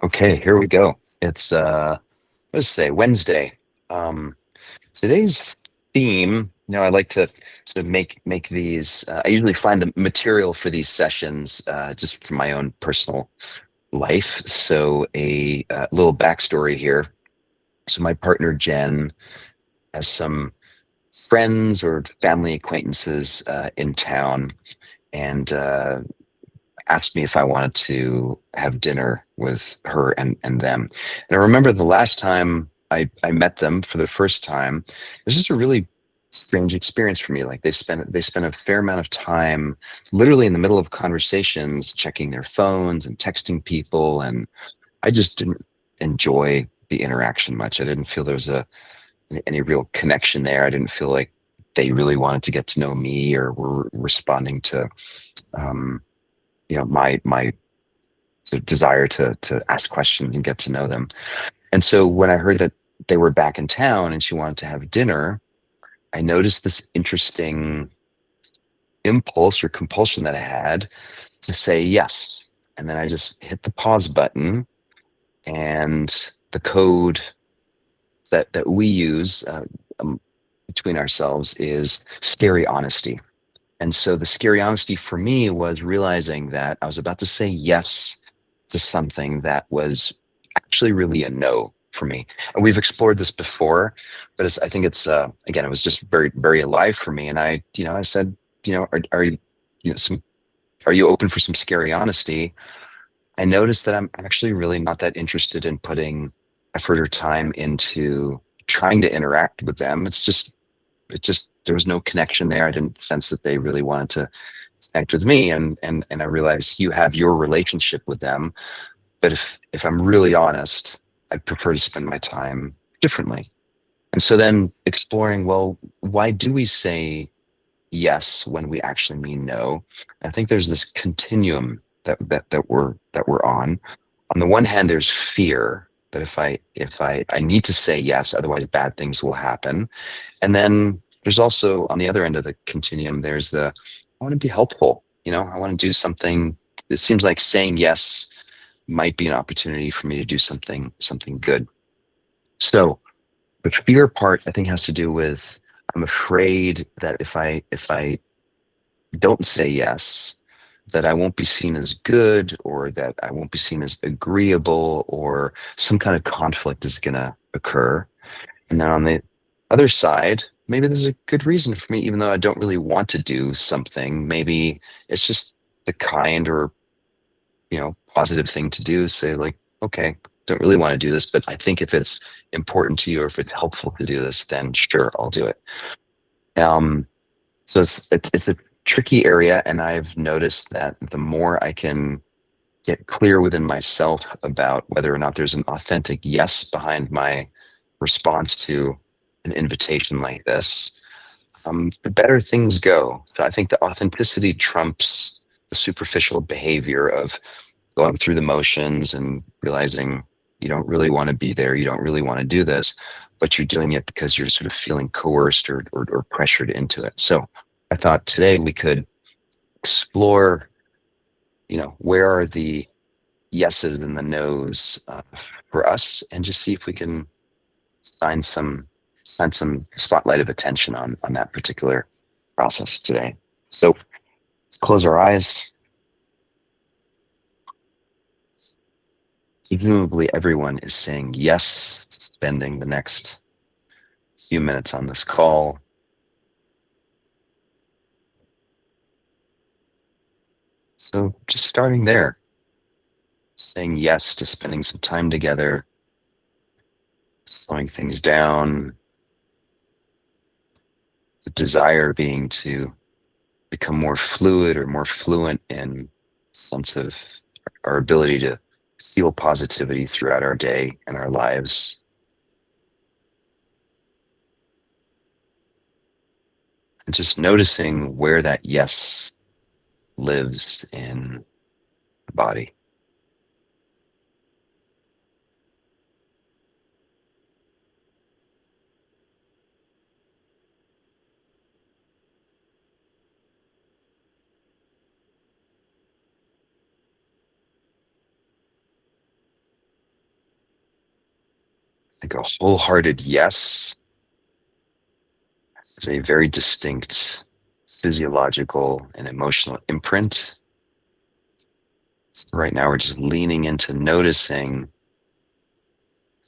Okay, here we go. It's let's say Wednesday. Um, Today's theme, I like to make these. I usually find the material for these sessions just from my own personal life. So a little backstory here. So my partner Jen has some friends or family acquaintances in town, and asked me if I wanted to have dinner with her and them. And I remember the last time I met them for the first time, it was just a really strange experience for me. Like they spent a fair amount of time literally in the middle of conversations checking their phones and texting people. And I just didn't enjoy the interaction much. I didn't feel there was any real connection there. I didn't feel like they really wanted to get to know me or were responding to um, my sort of desire to ask questions and get to know them. And so when I heard that they were back in town and she wanted to have dinner, I noticed this interesting impulse or compulsion that I had to say yes. And then I just hit the pause button, and the code that we use between ourselves is scary honesty. And so the scary honesty for me was realizing that I was about to say yes to something that was actually really a no for me. And we've explored this before, but I think it's again, it was just very, very alive for me. And I said, are you, some, are you open for some scary honesty? I noticed that I'm actually really not that interested in putting effort or time into trying to interact with them. It just there was no connection there. I didn't sense that they really wanted to connect with me, and I realized you have your relationship with them, but if I'm really honest, I'd prefer to spend my time differently. And so then exploring, well, why do we say yes when we actually mean no? I think there's this continuum that we're on. On the one hand, there's fear that if I need to say yes, otherwise bad things will happen. And then there's also on the other end of the continuum, there's the I want to be helpful. I want to do something. It seems like saying yes might be an opportunity for me to do something good. So the fear part, I think, has to do with I'm afraid that if I don't say yes, that I won't be seen as good, or that I won't be seen as agreeable, or some kind of conflict is going to occur. And then on the other side, maybe there's a good reason for me, even though I don't really want to do something. Maybe it's just the kind or positive thing to do. Say like, okay, don't really want to do this, but I think if it's important to you or if it's helpful to do this, then sure, I'll do it. Um, so it's a tricky area, and I've noticed that the more I can get clear within myself about whether or not there's an authentic yes behind my response to an invitation like this, the better things go. So I think the authenticity trumps the superficial behavior of going through the motions and realizing you don't really want to be there, you don't really want to do this, but you're doing it because you're sort of feeling coerced or pressured into it. So I thought today we could explore, where are the yeses and the nos for us, and just see if we can find some find some spotlight of attention on that particular process today. So let's close our eyes. Presumably, everyone is saying yes to spending the next few minutes on this call. So just starting there, saying yes to spending some time together, slowing things down, the desire being to become more fluid or more fluent in sense of our ability to feel positivity throughout our day and our lives. And just noticing where that yes lives in the body. Like a wholehearted yes is a very distinct physiological and emotional imprint. So right now, we're just leaning into noticing,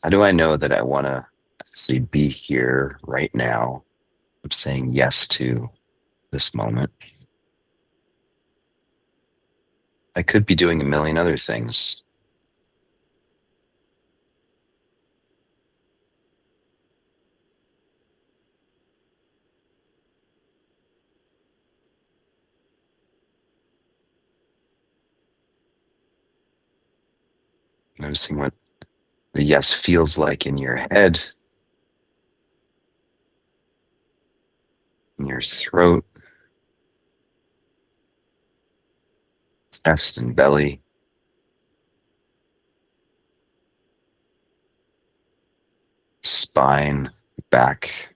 how do I know that I want to actually be here right now? I'm saying yes to this moment. I could be doing a million other things. Noticing what the yes feels like in your head, in your throat, chest, and belly. Spine, back,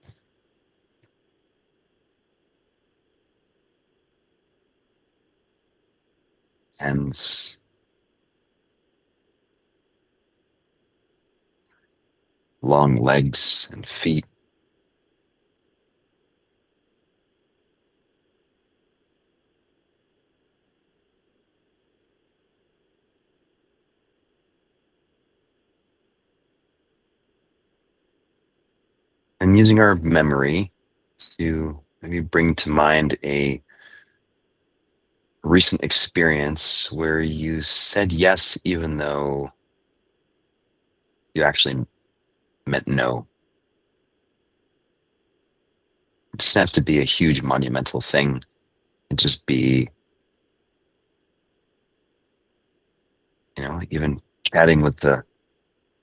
hands, long legs and feet. And using our memory to maybe bring to mind a recent experience where you said yes, even though you actually meant no. It doesn't have to be a huge monumental thing. It just be, even chatting with the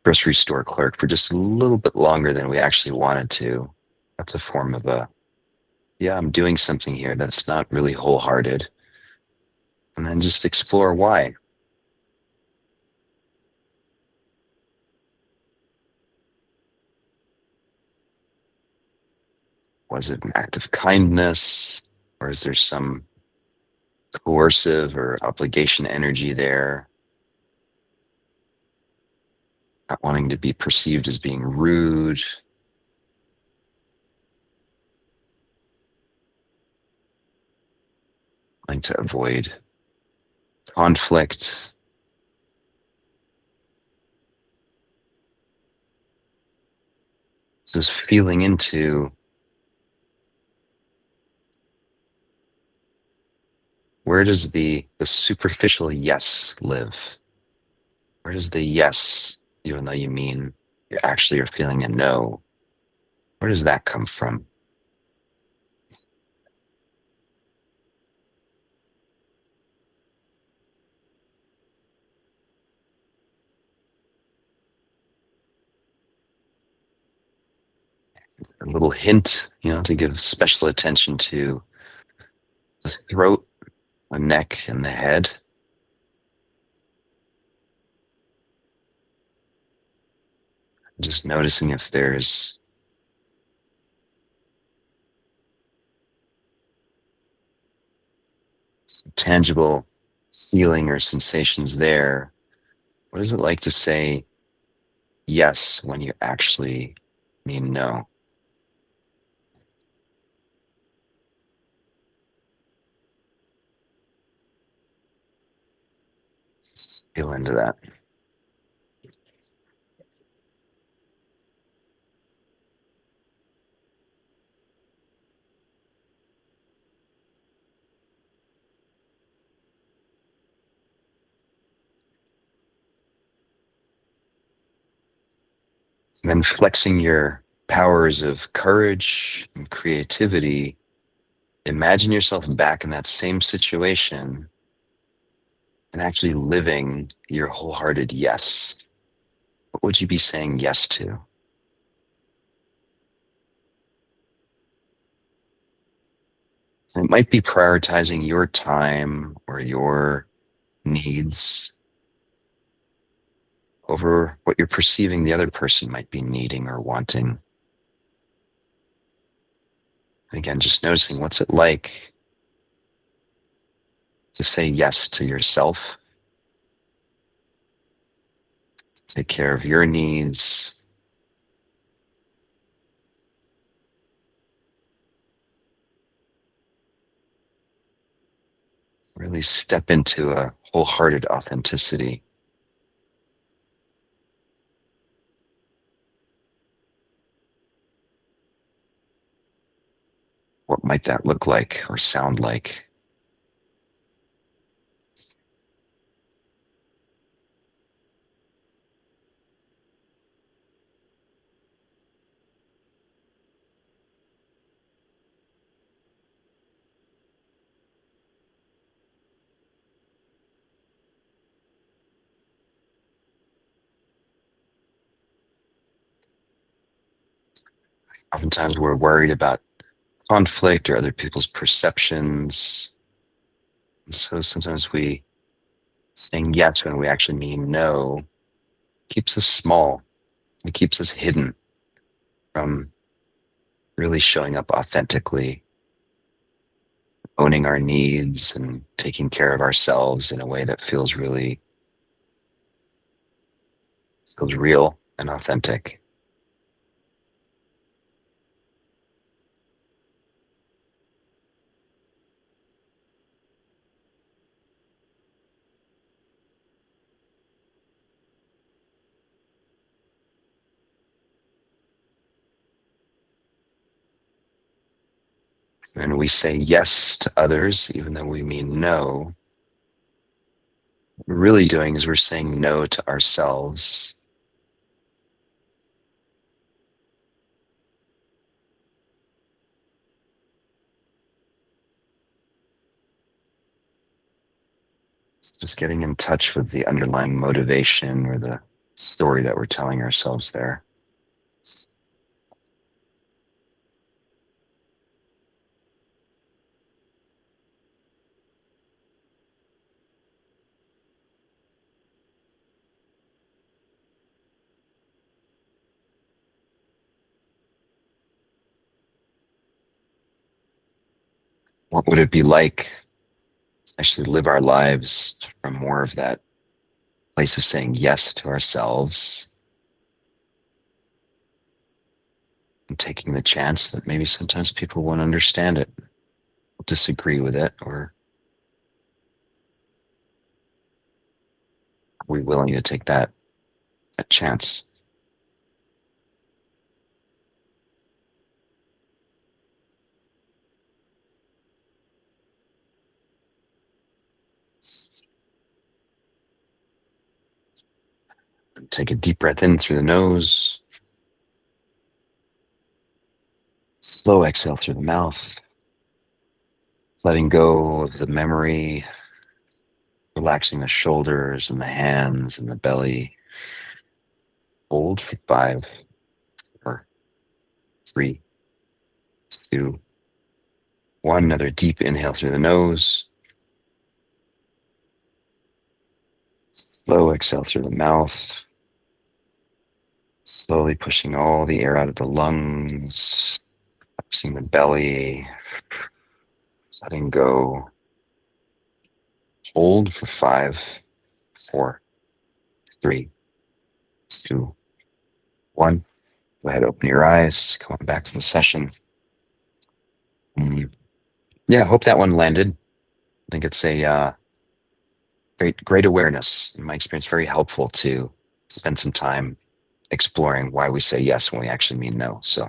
grocery store clerk for just a little bit longer than we actually wanted to. That's a form of yeah, I'm doing something here that's not really wholehearted. And then just explore why. Was it an act of kindness? Or is there some coercive or obligation energy there? Not wanting to be perceived as being rude, wanting to avoid conflict. So just feeling into, where does the superficial yes live? Where does the yes, even though you actually are feeling a no, where does that come from? A little hint, to give special attention to the throat, the neck, and the head. Just noticing if there's some tangible feeling or sensations there. What is it like to say yes when you actually mean no? Just feel into that. And then flexing your powers of courage and creativity, imagine yourself back in that same situation and actually living your wholehearted yes. What would you be saying yes to? It might be prioritizing your time or your needs over what you're perceiving the other person might be needing or wanting. And again, just noticing, what's it like to say yes to yourself, take care of your needs, Really step into a wholehearted authenticity. What might that look like or sound like? Oftentimes we're worried about conflict or other people's perceptions. And so sometimes we saying yes when we actually mean no keeps us small. It keeps us hidden from really showing up authentically, owning our needs and taking care of ourselves in a way that feels real and authentic. And we say yes to others, even though we mean no. What we're really doing is we're saying no to ourselves. It's just getting in touch with the underlying motivation or the story that we're telling ourselves there. What would it be like to actually live our lives from more of that place of saying yes to ourselves and taking the chance that maybe sometimes people won't understand it, disagree with it, or are we willing to take that chance? Take a deep breath in through the nose, slow exhale through the mouth, letting go of the memory, relaxing the shoulders and the hands and the belly. Hold for 5, 4, 3, 2, 1. Another deep inhale through the nose, slow exhale through the mouth, slowly pushing all the air out of the lungs, relaxing the belly, letting go. Hold for 5, 4, 3, 2, 1. Go ahead, open your eyes, come on back to the session. Yeah, hope that one landed. I think it's a great awareness. In my experience, very helpful to spend some time exploring why we say yes when we actually mean no. So